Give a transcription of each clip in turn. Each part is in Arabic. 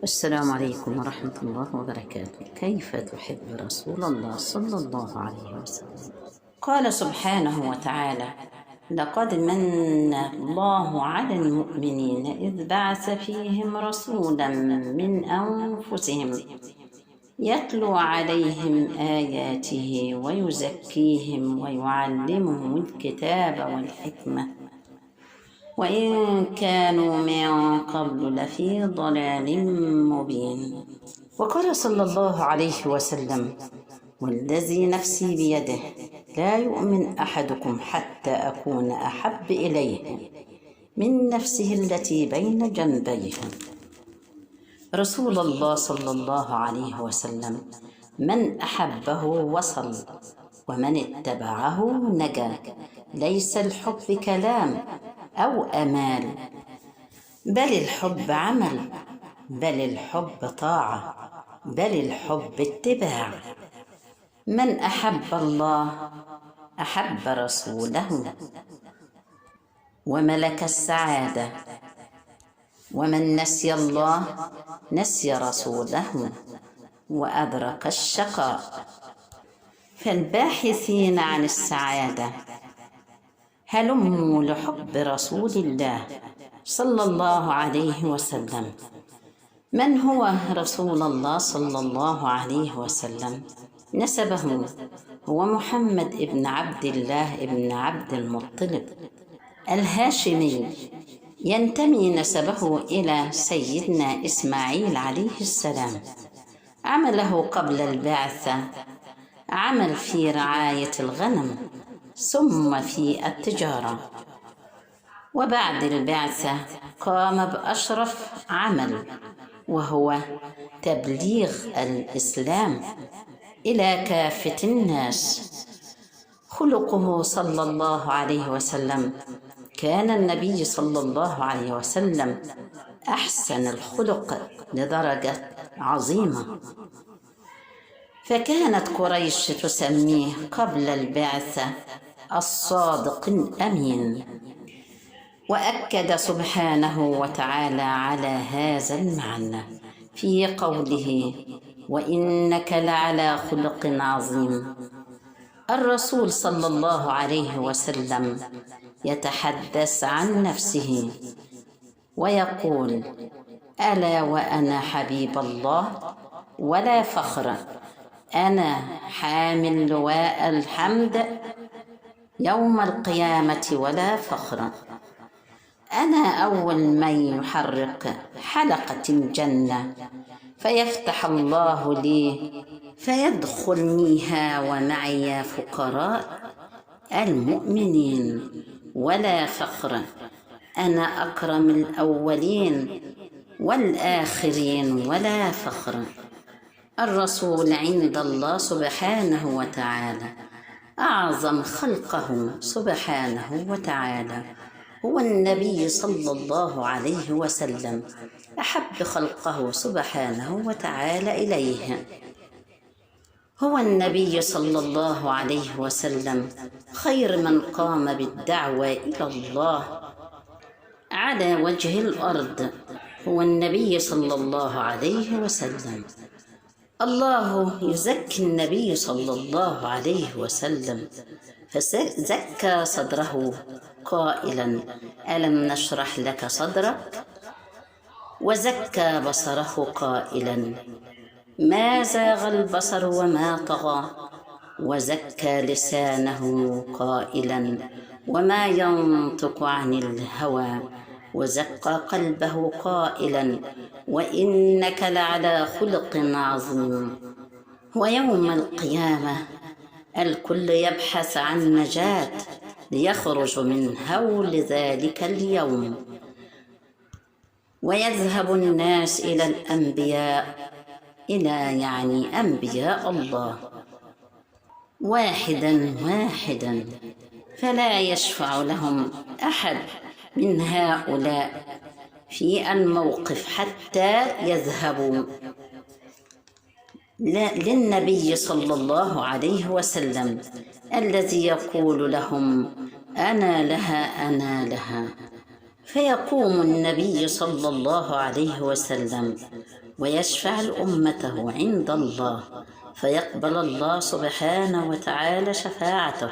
السلام عليكم ورحمة الله وبركاته. كيف تحب رسول الله صلى الله عليه وسلم؟ قال سبحانه وتعالى: لقد من الله على المؤمنين إذ بعث فيهم رسولا من أنفسهم يتلو عليهم آياته ويزكيهم ويعلمهم الكتاب والحكمة وإن كانوا من قبل لفي ضلال مبين. وقال صلى الله عليه وسلم: والذي نفسي بيده لا يؤمن أحدكم حتى أكون أحب إليه من نفسه التي بين جنبيه. رسول الله صلى الله عليه وسلم من أحبه وصل ومن اتبعه نجا. ليس الحب كلام أو أمال، بل الحب عمل، بل الحب طاعة، بل الحب اتباع. من أحب الله أحب رسوله وملك السعادة، ومن نسي الله نسي رسوله وأدرك الشقاء. فالباحثين عن السعادة هلموا لحب رسول الله صلى الله عليه وسلم. من هو رسول الله صلى الله عليه وسلم؟ نسبه هو محمد ابن عبد الله ابن عبد المطلب الهاشمي، ينتمي نسبه إلى سيدنا إسماعيل عليه السلام. عمله قبل البعثة عمل في رعاية الغنم، ثم في التجارة، وبعد البعثة قام بأشرف عمل وهو تبليغ الإسلام إلى كافة الناس. خلقه صلى الله عليه وسلم، كان النبي صلى الله عليه وسلم أحسن الخلق لدرجة عظيمة، فكانت قريش تسميه قبل البعثة الصادق الأمين. وأكد سبحانه وتعالى على هذا المعنى في قوله: وإنك لعلى خلق عظيم. الرسول صلى الله عليه وسلم يتحدث عن نفسه ويقول: ألا وأنا حبيب الله ولا فخر، أنا حامل لواء الحمد يوم القيامة ولا فخر، أنا أول من يحرق حلقة الجنة فيفتح الله لي فيدخلنيها ومعي فقراء المؤمنين ولا فخر، أنا أكرم الأولين والآخرين ولا فخر. الرسول عند الله سبحانه وتعالى أعظم خلقه سبحانه وتعالى هو النبي صلى الله عليه وسلم، أحب خلقه سبحانه وتعالى إليه. هو النبي صلى الله عليه وسلم خير من قام بالدعوة إلى الله على وجه الأرض، هو النبي صلى الله عليه وسلم. الله يزكي النبي صلى الله عليه وسلم، فزكى صدره قائلا: ألم نشرح لك صدرك؟ وزكى بصره قائلا: ما زاغ البصر وما طغى. وزكى لسانه قائلا: وما ينطق عن الهوى. وزكى قلبه قائلا: وإنك لعلى خلق عظيم. ويوم القيامة الكل يبحث عن نجاة ليخرج من هول ذلك اليوم، ويذهب الناس إلى الأنبياء، إلى أنبياء الله واحدا واحدا، فلا يشفع لهم أحد من هؤلاء في الموقف حتى يذهبوا للنبي صلى الله عليه وسلم الذي يقول لهم: أنا لها أنا لها. فيقوم النبي صلى الله عليه وسلم ويشفع لأمته عند الله، فيقبل الله سبحانه وتعالى شفاعته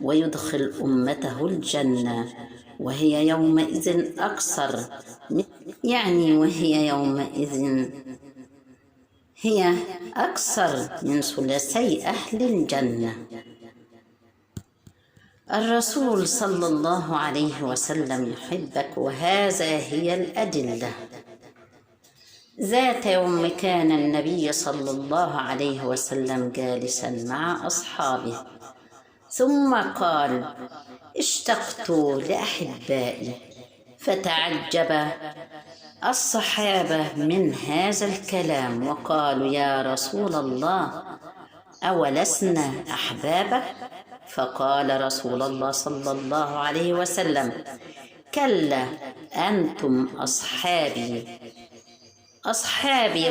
ويدخل أمته الجنة، وهي يومئذ هي أكثر من ثلثي أهل الجنة. الرسول صلى الله عليه وسلم يحبك، وهذا هي الأدلة. ذات يوم كان النبي صلى الله عليه وسلم جالسا مع أصحابه، ثم قال: اشتقت لأحبائي. فتعجب الصحابة من هذا الكلام وقالوا: يا رسول الله، أولسنا أحبابك؟ فقال رسول الله صلى الله عليه وسلم: كلا، أنتم أصحابي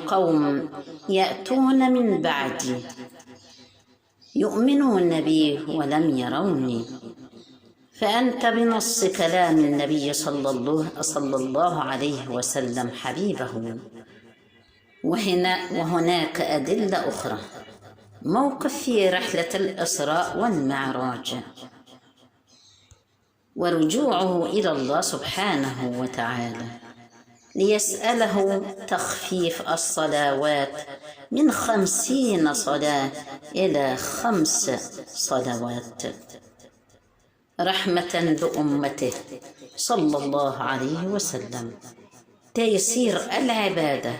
قوم يأتون من بعدي يؤمنون بي ولم يروني. فأنت بنص كلام النبي صلى الله عليه وسلم حبيبه. وهناك أدلة أخرى. موقف في رحلة الإسراء والمعراج ورجوعه إلى الله سبحانه وتعالى ليسأله تخفيف الصلوات من 50 صلاة إلى 5 صلوات، رحمة بأمته صلى الله عليه وسلم، تيسير العبادة.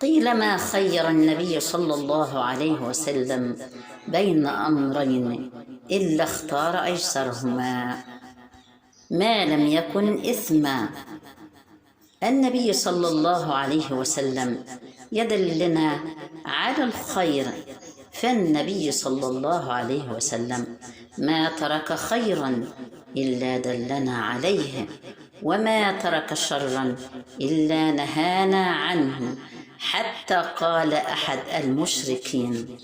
قيل: ما خير النبي صلى الله عليه وسلم بين أمرين إلا اختار أيسرهما ما لم يكن إثما. النبي صلى الله عليه وسلم يدلنا على الخير، فالنبي صلى الله عليه وسلم ما ترك خيرا إلا دلنا عليه، وما ترك شرا إلا نهانا عنه. حتى قال أحد المشركين: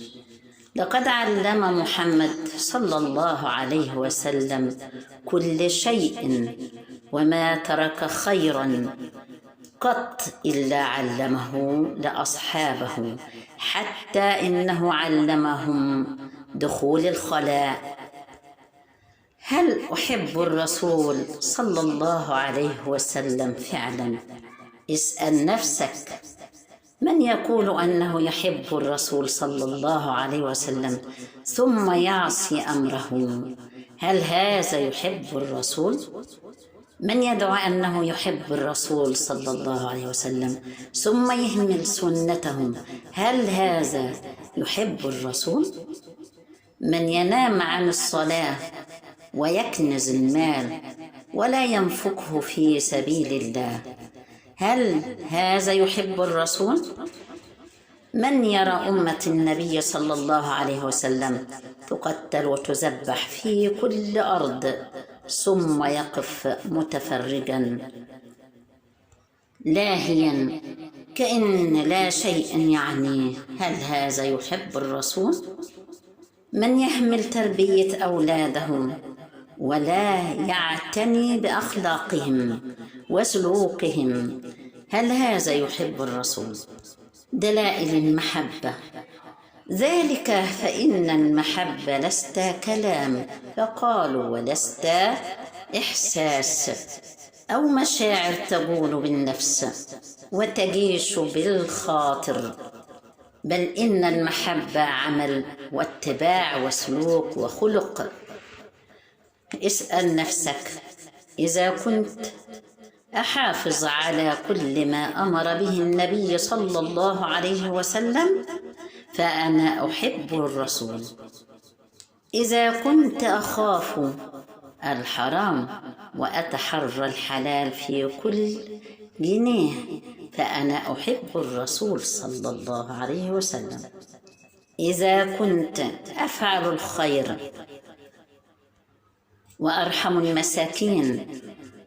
لقد علم محمد صلى الله عليه وسلم كل شيء، وما ترك خيرا قط إلا علمه لأصحابه، حتى إنه علمهم دخول الخلاء. هل أحب الرسول صلى الله عليه وسلم فعلا؟ اسأل نفسك. من يقول أنه يحب الرسول صلى الله عليه وسلم ثم يعصي أمره، هل هذا يحب الرسول؟ من يدعي أنه يحب الرسول صلى الله عليه وسلم ثم يهمل سنته، هل هذا يحب الرسول؟ من ينام عن الصلاة ويكنز المال ولا ينفقه في سبيل الله، هل هذا يحب الرسول؟ من يرى أمة النبي صلى الله عليه وسلم تقتل وتذبح في كل أرض ثم يقف متفرجا لاهيا كأن لا شيء يعنيه، هل هذا يحب الرسول؟ من يحمل تربية أولادهم ولا يعتني بأخلاقهم وسلوكهم، هل هذا يحب الرسول؟ دلائل المحبة: ذلك فإن المحبة لست كلام، فقالوا ولست إحساس أو مشاعر تقول بالنفس وتجيش بالخاطر، بل إن المحبة عمل واتباع وسلوك وخلق. اسأل نفسك: إذا كنت أحافظ على كل ما أمر به النبي صلى الله عليه وسلم فأنا أحب الرسول. إذا كنت أخاف الحرام وأتحرى الحلال في كل جنيه فأنا أحب الرسول صلى الله عليه وسلم. إذا كنت أفعل الخير وأرحم المساكين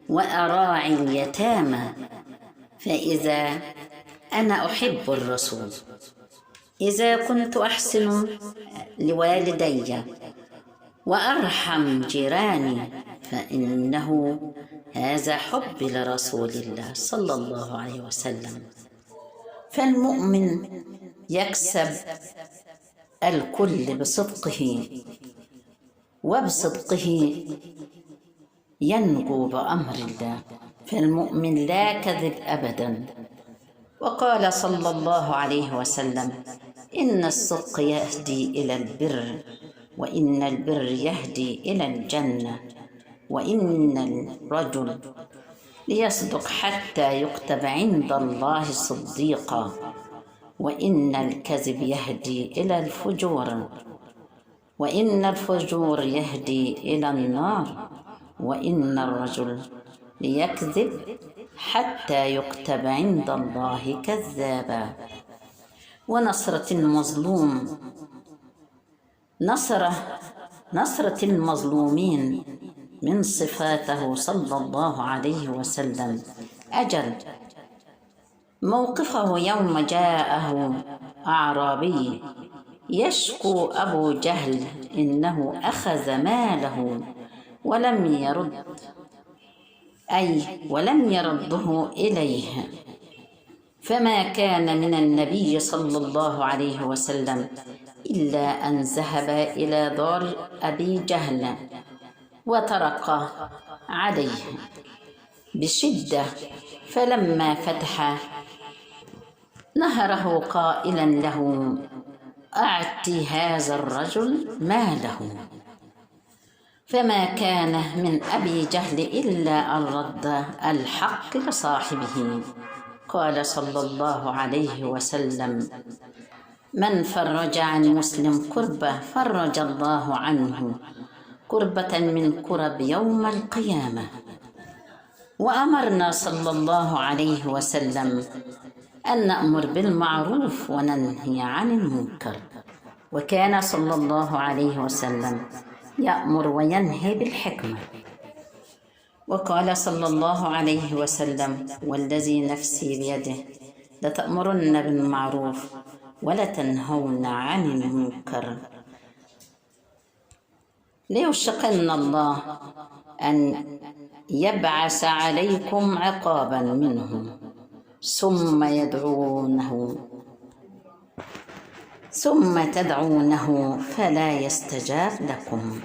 وأراعي اليتامى فإذا أنا أحب الرسول. إذا كنت أحسن لوالدي وأرحم جيراني فإنه هذا حب لرسول الله صلى الله عليه وسلم. فالمؤمن يكسب الكل بصدقه، وبصدقه ينجو بأمر الله، فالمؤمن لا كذب أبدا. وقال صلى الله عليه وسلم: إن الصدق يهدي إلى البر، وإن البر يهدي إلى الجنة، وإن الرجل ليصدق حتى يكتب عند الله صديقا، وإن الكذب يهدي إلى الفجور، وإن الفجور يهدي إلى النار، وإن الرجل ليكذب حتى يكتب عند الله كذابا. ونصرة المظلوم، نصرة المظلومين من صفاته صلى الله عليه وسلم. أجل موقفه يوم جاءه أعرابي يشكو أبو جهل إنه أخذ ماله ولم يرده إليه، فما كان من النبي صلى الله عليه وسلم إلا أن ذهب إلى دار أبي جهل وطرق عليه بشدة، فلما فتح نهره قائلا له: أعط هذا الرجل ماله. فما كان من أبي جهل إلا أن رد الحق لصاحبه. قال صلى الله عليه وسلم: من فرج عن مسلم كربة فرج الله عنه كربة من كرب يوم القيامة. وأمرنا صلى الله عليه وسلم أن نأمر بالمعروف وننهي عن المنكر، وكان صلى الله عليه وسلم يأمر وينهي بالحكمة. وقال صلى الله عليه وسلم: والذي نفسي بيده لتأمرن بالمعروف ولتنهون عن المنكر، ليوشكن الله أن يبعث عليكم عقابا منهم ثم تدعونه فلا يستجاب لكم.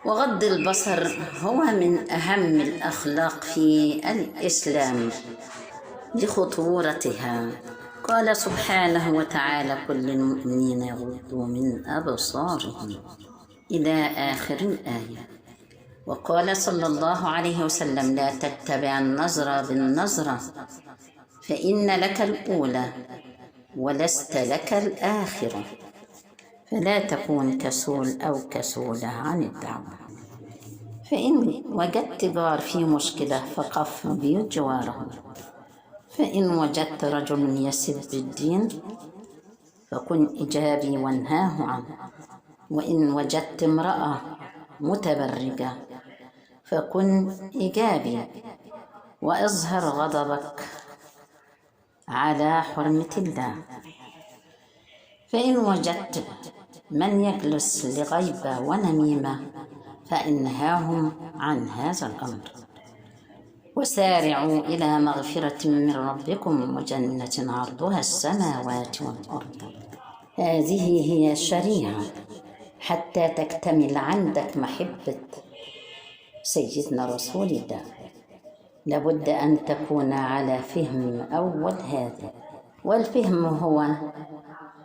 وغض البصر هو من أهم الأخلاق في الإسلام لخطورتها. قال سبحانه وتعالى: كل المؤمنين يغضوا من أبصارهم، إلى آخر الآية. وقال صلى الله عليه وسلم: لا تتبع النظرة بالنظرة، فإن لك الأولى ولست لك الآخرة، فلا تكون كسول أو كسولة عن الدعوة. فإن وجدت جار في مشكلة فقف بيوت جواره، فإن وجدت رجل يسب الدين فكن إيجابي وانهاه عنه، وإن وجدت امرأة متبرجة فكن إيجابي وأظهر غضبك على حرمة الله. فإن وجدت من يجلس لغيبة ونميمة فانهاهم عن هذا الأمر. وسارعوا إلى مغفرة من ربكم وجنة عرضها السماوات والأرض. هذه هي الشريعة حتى تكتمل عندك محبة سيدنا رسول الله. لابد أن تكون على فهم أول هذا، والفهم هو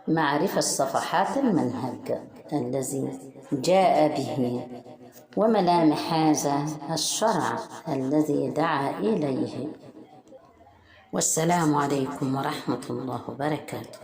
معرفة صفحات المنهج الذي جاء به وملامح هذا الشرع الذي دعا إليه. والسلام عليكم ورحمة الله وبركاته.